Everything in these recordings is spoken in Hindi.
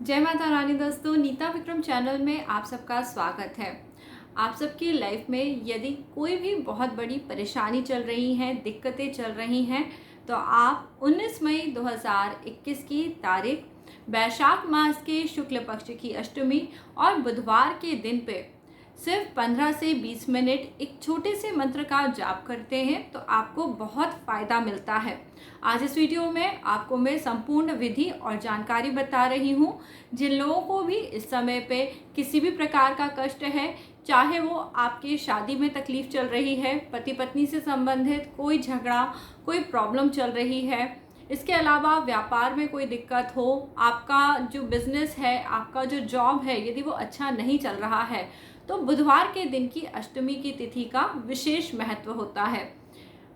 जय माता रानी दोस्तों, नीता विक्रम चैनल में आप सबका स्वागत है। आप सबकी लाइफ में यदि कोई भी बहुत बड़ी परेशानी चल रही है, दिक्कतें चल रही हैं, तो आप 19 मई 2021 की तारीख वैशाख मास के शुक्ल पक्ष की अष्टमी और बुधवार के दिन पे सिर्फ 15 से 20 मिनट एक छोटे से मंत्र का जाप करते हैं तो आपको बहुत फ़ायदा मिलता है। आज इस वीडियो में आपको मैं संपूर्ण विधि और जानकारी बता रही हूँ। जिन लोगों को भी इस समय पे किसी भी प्रकार का कष्ट है, चाहे वो आपकी शादी में तकलीफ़ चल रही है, पति पत्नी से संबंधित कोई झगड़ा, कोई प्रॉब्लम चल रही है, इसके अलावा व्यापार में कोई दिक्कत हो, आपका जो बिज़नेस है, आपका जो जॉब है, यदि वो अच्छा नहीं चल रहा है, तो बुधवार के दिन की अष्टमी की तिथि का विशेष महत्व होता है।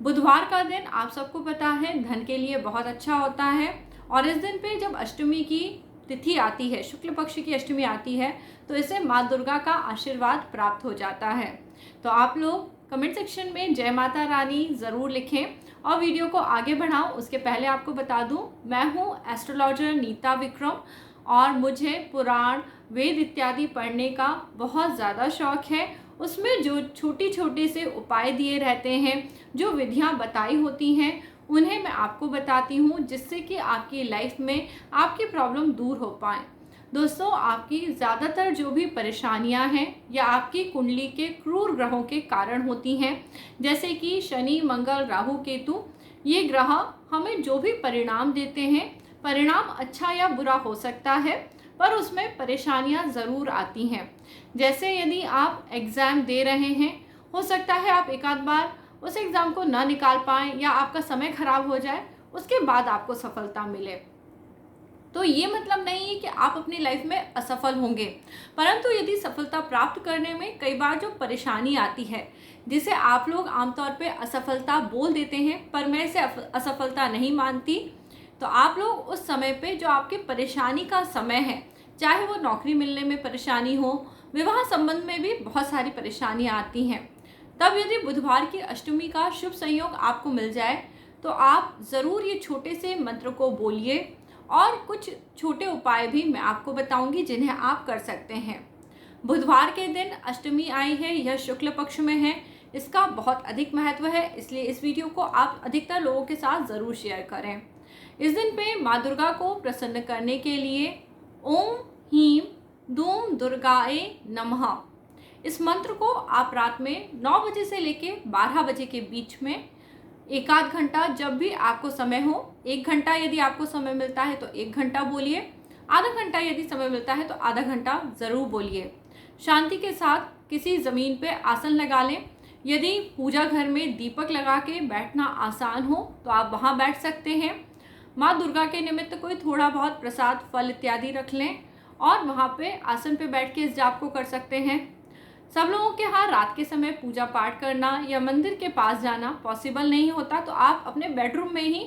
बुधवार का दिन आप सबको पता है धन के लिए बहुत अच्छा होता है और इस दिन पे जब अष्टमी की तिथि आती है, शुक्ल पक्ष की अष्टमी आती है, तो इसे माँ दुर्गा का आशीर्वाद प्राप्त हो जाता है। तो आप लोग कमेंट सेक्शन में जय माता रानी ज़रूर लिखें और वीडियो को आगे बढ़ाऊं उसके पहले आपको बता दूं, मैं हूं एस्ट्रोलॉजर नीता विक्रम और मुझे पुराण, वेद इत्यादि पढ़ने का बहुत ज़्यादा शौक़ है। उसमें जो छोटी छोटे से उपाय दिए रहते हैं, जो विधियां बताई होती हैं, उन्हें मैं आपको बताती हूँ जिससे कि आपकी लाइफ में आपकी प्रॉब्लम दूर हो पाए। दोस्तों, आपकी ज़्यादातर जो भी परेशानियां हैं या आपकी कुंडली के क्रूर ग्रहों के कारण होती हैं, जैसे कि शनि, मंगल, राहु, केतु, ये ग्रह हमें जो भी परिणाम देते हैं, परिणाम अच्छा या बुरा हो सकता है, पर उसमें परेशानियां ज़रूर आती हैं। जैसे यदि आप एग्ज़ाम दे रहे हैं, हो सकता है आप एक आध बार उस एग्ज़ाम को ना निकाल पाएँ या आपका समय खराब हो जाए, उसके बाद आपको सफलता मिले। तो ये मतलब नहीं है कि आप अपनी लाइफ में असफल होंगे, परंतु यदि सफलता प्राप्त करने में कई बार जो परेशानी आती है, जिसे आप लोग आमतौर पे असफलता बोल देते हैं, पर मैं इसे असफलता नहीं मानती, तो आप लोग उस समय पे जो आपकी परेशानी का समय है, चाहे वो नौकरी मिलने में परेशानी हो, विवाह संबंध में भी बहुत सारी परेशानियाँ आती हैं, तब यदि बुधवार की अष्टमी का शुभ संयोग आपको मिल जाए, तो आप ज़रूर ये छोटे से मंत्र को बोलिए और कुछ छोटे उपाय भी मैं आपको बताऊंगी जिन्हें आप कर सकते हैं। बुधवार के दिन अष्टमी आई है, यह शुक्ल पक्ष में है, इसका बहुत अधिक महत्व है, इसलिए इस वीडियो को आप अधिकतर लोगों के साथ ज़रूर शेयर करें। इस दिन पे माँ दुर्गा को प्रसन्न करने के लिए ओम हीम दूम दुर्गाए नमः, इस मंत्र को आप रात में 9 बजे से लेके 12 बजे के बीच में एक आध घंटा, जब भी आपको समय हो, 1 घंटा यदि आपको समय मिलता है तो 1 घंटा बोलिए, आधा घंटा यदि समय मिलता है तो आधा घंटा ज़रूर बोलिए। शांति के साथ किसी ज़मीन पे आसन लगा लें। यदि पूजा घर में दीपक लगा के बैठना आसान हो तो आप वहाँ बैठ सकते हैं। माँ दुर्गा के निमित्त कोई थोड़ा बहुत प्रसाद, फल इत्यादि रख लें और वहाँ पे आसन पे बैठ के इस जाप को कर सकते हैं। सब लोगों के यहाँ रात के समय पूजा पाठ करना या मंदिर के पास जाना पॉसिबल नहीं होता, तो आप अपने बेडरूम में ही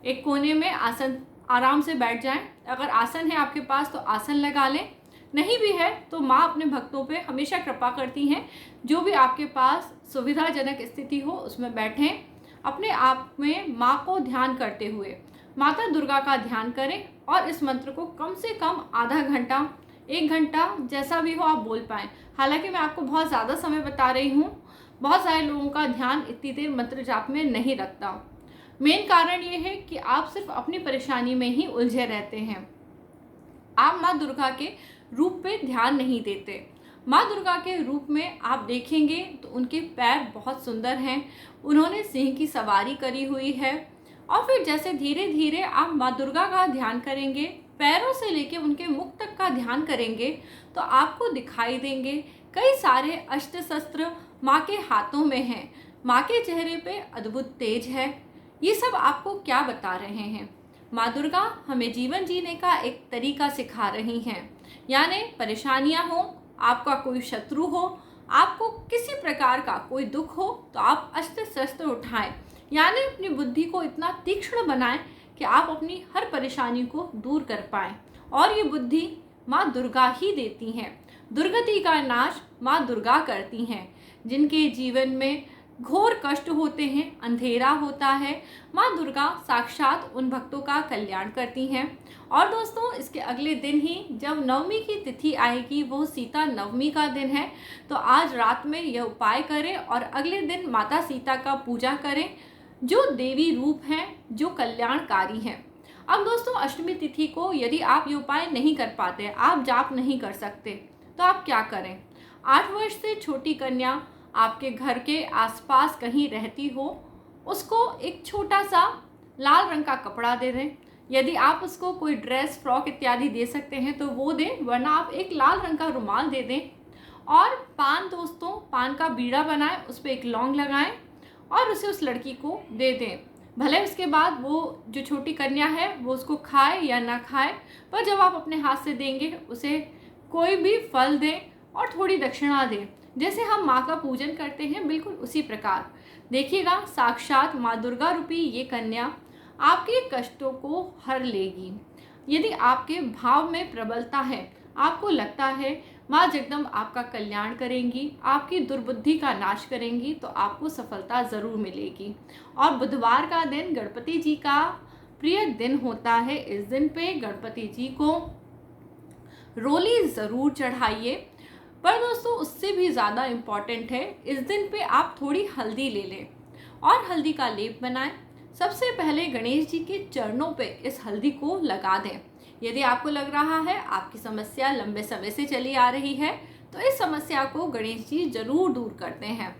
एक कोने में आसन आराम से बैठ जाएं। अगर आसन है आपके पास तो आसन लगा लें, नहीं भी है तो माँ अपने भक्तों पे हमेशा कृपा करती हैं। जो भी आपके पास सुविधाजनक स्थिति हो उसमें बैठें। अपने आप में माँ को ध्यान करते हुए माता दुर्गा का ध्यान करें और इस मंत्र को कम से कम आधा घंटा, 1 घंटा, जैसा भी हो आप बोल पाएँ। हालांकि मैं आपको बहुत ज़्यादा समय बता रही हूँ, बहुत सारे लोगों का ध्यान इतनी देर मंत्र जाप में नहीं रखता। मेन कारण ये है कि आप सिर्फ अपनी परेशानी में ही उलझे रहते हैं, आप माँ दुर्गा के रूप पे ध्यान नहीं देते। माँ दुर्गा के रूप में आप देखेंगे तो उनके पैर बहुत सुंदर हैं, उन्होंने सिंह की सवारी करी हुई है। और फिर जैसे धीरे धीरे आप माँ दुर्गा का ध्यान करेंगे, पैरों से लेके उनके मुख तक का ध्यान करेंगे, तो आपको दिखाई देंगे कई सारे अस्त्र शस्त्र माँ के हाथों में हैं। माँ के चेहरे पे अद्भुत तेज है। ये सब आपको क्या बता रहे हैं? माँ दुर्गा हमें जीवन जीने का एक तरीका सिखा रही हैं। यानी परेशानियाँ हो, आपका कोई शत्रु हो, आपको किसी प्रकार का कोई दुख हो, तो आप अस्त्र शस्त्र उठाएं, यानी अपनी बुद्धि को इतना तीक्ष्ण बनाएं कि आप अपनी हर परेशानी को दूर कर पाएं। और ये बुद्धि माँ दुर्गा ही देती हैं। दुर्गति का नाश माँ दुर्गा करती हैं। जिनके जीवन में घोर कष्ट होते हैं, अंधेरा होता है, माँ दुर्गा साक्षात उन भक्तों का कल्याण करती हैं। और दोस्तों, इसके अगले दिन ही जब नवमी की तिथि आएगी, वो सीता नवमी का दिन है, तो आज रात में यह उपाय करें और अगले दिन माता सीता का पूजा करें, जो देवी रूप हैं, जो कल्याणकारी हैं। अब दोस्तों, अष्टमी तिथि को यदि आप ये उपाय नहीं कर पाते, आप जाप नहीं कर सकते, तो आप क्या करें? 8 वर्ष से छोटी कन्या आपके घर के आसपास कहीं रहती हो, उसको एक छोटा सा लाल रंग का कपड़ा दे दें। यदि आप उसको कोई ड्रेस, फ्रॉक इत्यादि दे सकते हैं तो वो दें, वरना आप एक लाल रंग का रुमाल दे दें। और पान, दोस्तों, पान का बीड़ा बनाएं, उस पर एक लौंग लगाएं और उसे उस लड़की को दे दें। भले उसके बाद वो जो छोटी कन्या है वो उसको खाए या ना खाए, पर जब आप अपने हाथ से देंगे, उसे कोई भी फल दें और थोड़ी दक्षिणा दें। जैसे हम माँ का पूजन करते हैं, बिल्कुल उसी प्रकार। देखिएगा, साक्षात माँ दुर्गा रूपी ये कन्या आपके कष्टों को हर लेगी। यदि आपके भाव में प्रबलता है, आपको लगता है माँ जगदम्ब आपका कल्याण करेंगी, आपकी दुर्बुद्धि का नाश करेंगी, तो आपको सफलता ज़रूर मिलेगी। और बुधवार का दिन गणपति जी का प्रिय दिन होता है। इस दिन पे गणपति जी को रोली ज़रूर चढ़ाइए। पर दोस्तों, उससे भी ज़्यादा इम्पॉर्टेंट है, इस दिन पे आप थोड़ी हल्दी ले लें और हल्दी का लेप बनाएं। सबसे पहले गणेश जी के चरणों पे इस हल्दी को लगा दें। यदि आपको लग रहा है आपकी समस्या लंबे समय से चली आ रही है, तो इस समस्या को गणेश जी जरूर दूर करते हैं।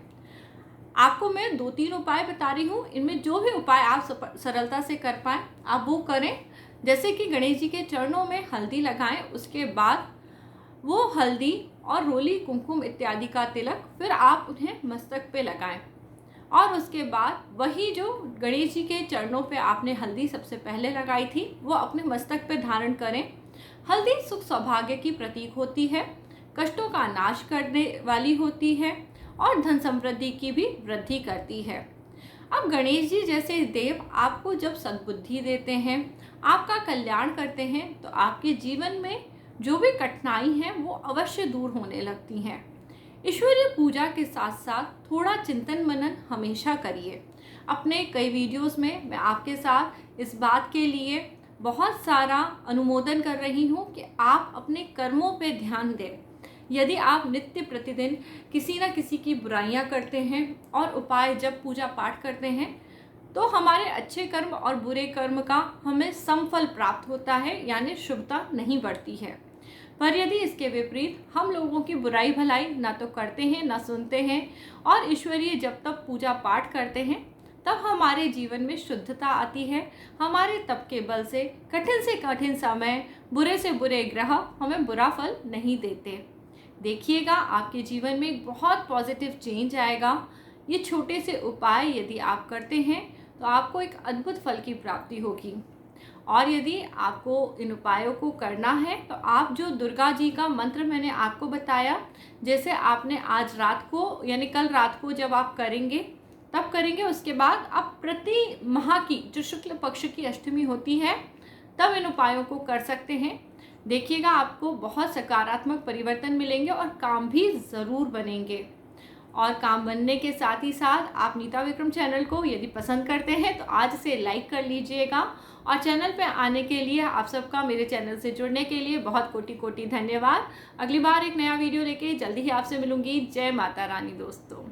आपको मैं 2-3 उपाय बता रही हूँ, इनमें जो भी उपाय आप सरलता से कर पाएँ, आप वो करें। जैसे कि गणेश जी के चरणों में हल्दी लगाएं, उसके बाद वो हल्दी और रोली, कुमकुम इत्यादि का तिलक फिर आप उन्हें मस्तक पे लगाएं। और उसके बाद वही जो गणेश जी के चरणों पे आपने हल्दी सबसे पहले लगाई थी, वो अपने मस्तक पे धारण करें। हल्दी सुख सौभाग्य की प्रतीक होती है, कष्टों का नाश करने वाली होती है और धन समृद्धि की भी वृद्धि करती है। अब गणेश जी जैसे देव आपको जब सद्बुद्धि देते हैं, आपका कल्याण करते हैं, तो आपके जीवन में जो भी कठिनाई है वो अवश्य दूर होने लगती हैं। ईश्वरीय पूजा के साथ साथ थोड़ा चिंतन मनन हमेशा करिए। अपने कई वीडियोस में मैं आपके साथ इस बात के लिए बहुत सारा अनुमोदन कर रही हूँ कि आप अपने कर्मों पे ध्यान दें। यदि आप नित्य प्रतिदिन किसी न किसी की बुराइयां करते हैं और उपाय जब पूजा पाठ करते हैं, तो हमारे अच्छे कर्म और बुरे कर्म का हमें समफल प्राप्त होता है, यानी शुभता नहीं बढ़ती है। पर यदि इसके विपरीत हम लोगों की बुराई भलाई ना तो करते हैं, ना सुनते हैं, और ईश्वरीय जब तक पूजा पाठ करते हैं, तब हमारे जीवन में शुद्धता आती है। हमारे तप के बल से कठिन समय, बुरे से बुरे ग्रह हमें बुरा फल नहीं देते। देखिएगा, आपके जीवन में एक बहुत पॉजिटिव चेंज आएगा। ये छोटे से उपाय यदि आप करते हैं, तो आपको एक अद्भुत फल की प्राप्ति होगी। और यदि आपको इन उपायों को करना है, तो आप जो दुर्गा जी का मंत्र मैंने आपको बताया, जैसे आपने आज रात को यानी कल रात को जब आप करेंगे तब करेंगे, उसके बाद आप प्रति माह की जो शुक्ल पक्ष की अष्टमी होती है तब इन उपायों को कर सकते हैं। देखिएगा, आपको बहुत सकारात्मक परिवर्तन मिलेंगे और काम भी ज़रूर बनेंगे। और काम बनने के साथ ही साथ आप नीता विक्रम चैनल को यदि पसंद करते हैं तो आज से लाइक कर लीजिएगा। और चैनल पे आने के लिए आप सबका, मेरे चैनल से जुड़ने के लिए बहुत कोटि कोटि धन्यवाद। अगली बार एक नया वीडियो लेके जल्दी ही आपसे मिलूंगी। जय माता रानी दोस्तों।